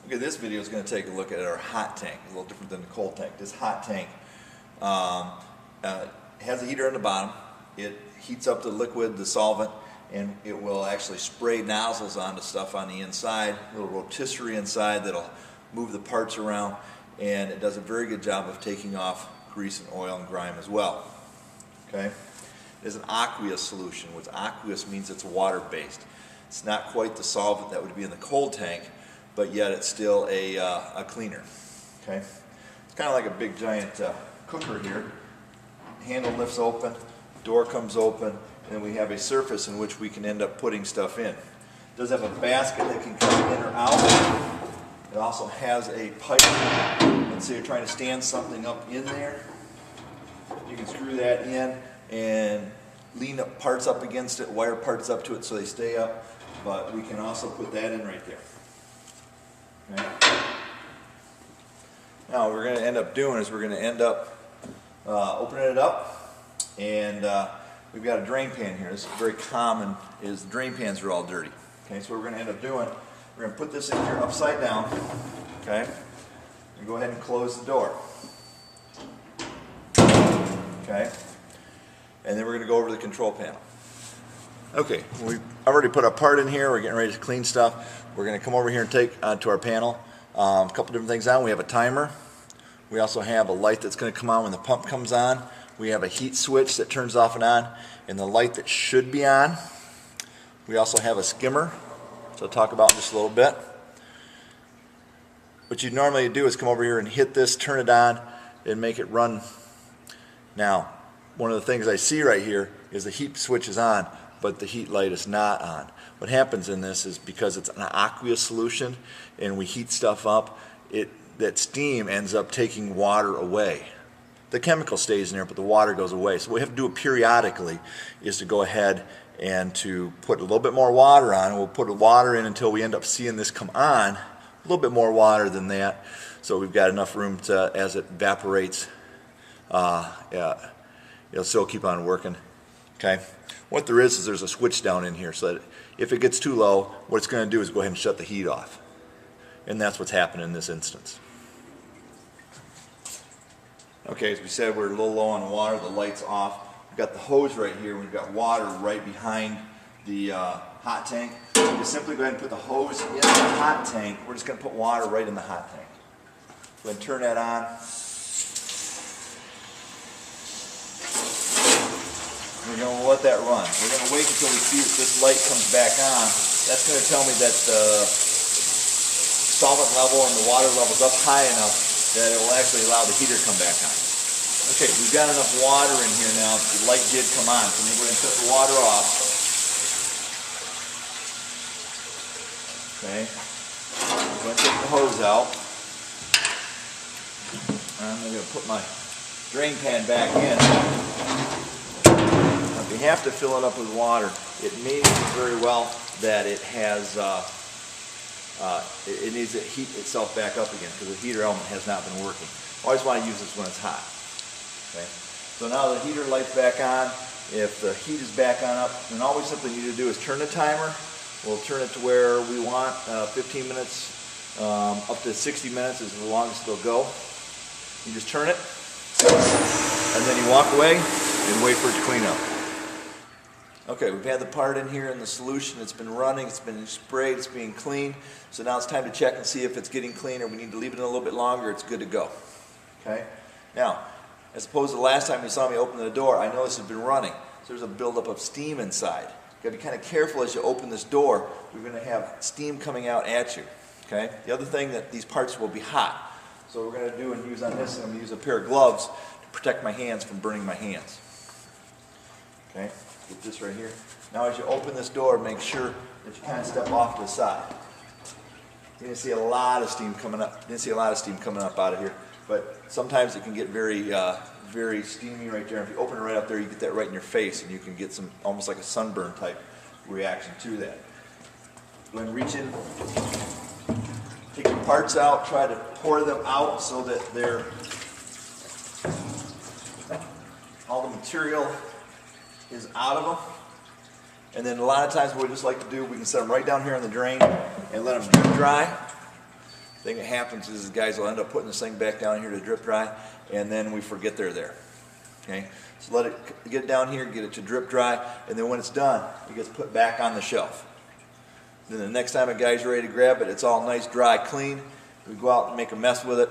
Okay, this video is going to take a look at our hot tank, a little different than the cold tank. This hot tank has a heater on the bottom. It heats up the liquid, the solvent, and it will actually spray nozzles onto stuff on the inside, a little rotisserie inside that'll move the parts around, and it does a very good job of taking off grease and oil and grime as well. Okay? It is an aqueous solution, which aqueous means it's water-based. It's not quite the solvent that would be in the cold tank, but yet it's still a cleaner. Okay? It's kind of like a big giant cooker here. Handle lifts open, door comes open, and then we have a surface in which we can end up putting stuff in. It does have a basket that can come in or out. It also has a pipe. Let's say you're trying to stand something up in there. You can screw that in and lean up parts up against it, wire parts up to it so they stay up, but we can also put that in right there. Okay. Now what we're going to end up doing is we're going to end up opening it up, and we've got a drain pan here. This is very common, is the drain pans are all dirty. Okay, so what we're going to end up doing, we're going to put this in here upside down, okay, and go ahead and close the door. Okay, and then we're going to go over to the control panel. Okay, we've already put a part in here. We're getting ready to clean stuff. We're going to come over here and take to our panel. A couple different things on. We have a timer. We also have a light that's going to come on when the pump comes on. We have a heat switch that turns off and on, and the light that should be on. We also have a skimmer, which I'll talk about in just a little bit. What you normally do is come over here and hit this, turn it on, and make it run. Now, one of the things I see right here is the heat switch is on, but the heat light is not on. What happens in this is because it's an aqueous solution and we heat stuff up, that steam ends up taking water away. The chemical stays in there, but the water goes away. So what we have to do it periodically is to go ahead and to put a little bit more water on. We'll put the water in until we end up seeing this come on, a little bit more water than that, so we've got enough room to, as it evaporates, it'll still keep on working. Okay. What there is there's a switch down in here, so that if it gets too low, what it's going to do is go ahead and shut the heat off. And that's what's happening in this instance. Okay, as we said, we're a little low on water, the light's off. We've got the hose right here, we've got water right behind the hot tank. We just simply go ahead and put the hose in the hot tank. We're just going to put water right in the hot tank. Go ahead and turn that on. We're going to let that run. We're going to wait until we see that this light comes back on. That's going to tell me that the solvent level and the water level is up high enough that it will actually allow the heater to come back on. Okay, we've got enough water in here now. The light did come on. So I'm going to go ahead and shut the water off. Okay. I'm going to take the hose out. I'm going to put my drain pan back in. If you have to fill it up with water, it may be very well that it has it needs to heat itself back up again because the heater element has not been working. Always want to use this when it's hot. Okay. So now the heater light's back on. If the heat is back on up, then all we simply need to do is turn the timer. We'll turn it to where we want, 15 minutes up to 60 minutes is the longest it'll go. You just turn it, and then you walk away and wait for it to clean up. Okay, we've had the part in here in the solution. It's been running, it's been sprayed, it's being cleaned. So now it's time to check and see if it's getting clean or we need to leave it in a little bit longer. It's good to go. Okay? Now, as opposed to the last time you saw me open the door, I know this has been running. So there's a buildup of steam inside. You've got to be kind of careful as you open this door. You're going to have steam coming out at you. Okay? The other thing that these parts will be hot. So what we're going to do and use on this, I'm going to use a pair of gloves to protect my hands from burning my hands. Okay? Get this right here. Now as you open this door, make sure that you kind of step off to the side. You're going to see a lot of steam coming up. You didn't see a lot of steam coming up out of here, but sometimes it can get very, very steamy right there. If you open it right up there, you get that right in your face, and you can get some almost like a sunburn type reaction to that. Go ahead and reach in, take your parts out, try to pour them out so that they're all the material is out of them. And then a lot of times what we just like to do, we can set them right down here in the drain and let them drip dry. thing that happens is guys will end up putting this thing back down here to drip dry, and then we forget they're there. Okay, so let it get down here, get it to drip dry, and then when it's done, it gets put back on the shelf. Then the next time a guy's ready to grab it, it's all nice, dry, clean. We go out and make a mess with it,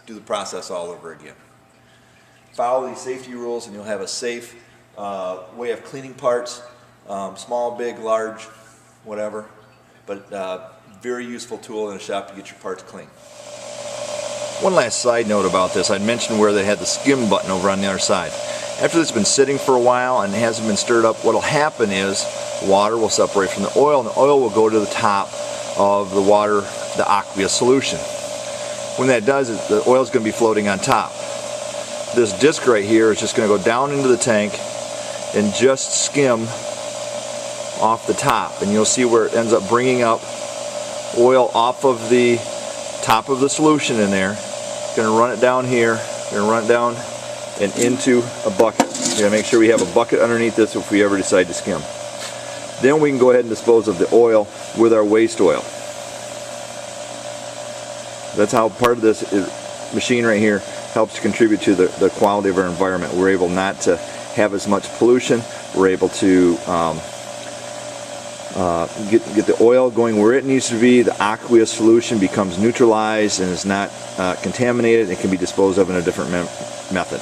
do the process all over again. Follow these safety rules and you'll have a safe way of cleaning parts, small, big, large, whatever, but very useful tool in a shop to get your parts clean. One last side note about this, I mentioned where they had the skim button over on the other side. After this has been sitting for a while and it hasn't been stirred up, what will happen is water will separate from the oil, and the oil will go to the top of the water, the aqueous solution. When that does, the oil is going to be floating on top. This disc right here is just going to go down into the tank and just skim off the top, and you'll see where it ends up bringing up oil off of the top of the solution in there. Going to run it down here, going to run it down and into a bucket. We're going to make sure we have a bucket underneath this if we ever decide to skim. Then we can go ahead and dispose of the oil with our waste oil. That's how part of this machine right here helps to contribute to the quality of our environment. We're able not to have as much pollution. We're able to get the oil going where it needs to be. The aqueous solution becomes neutralized and is not contaminated. It can be disposed of in a different method.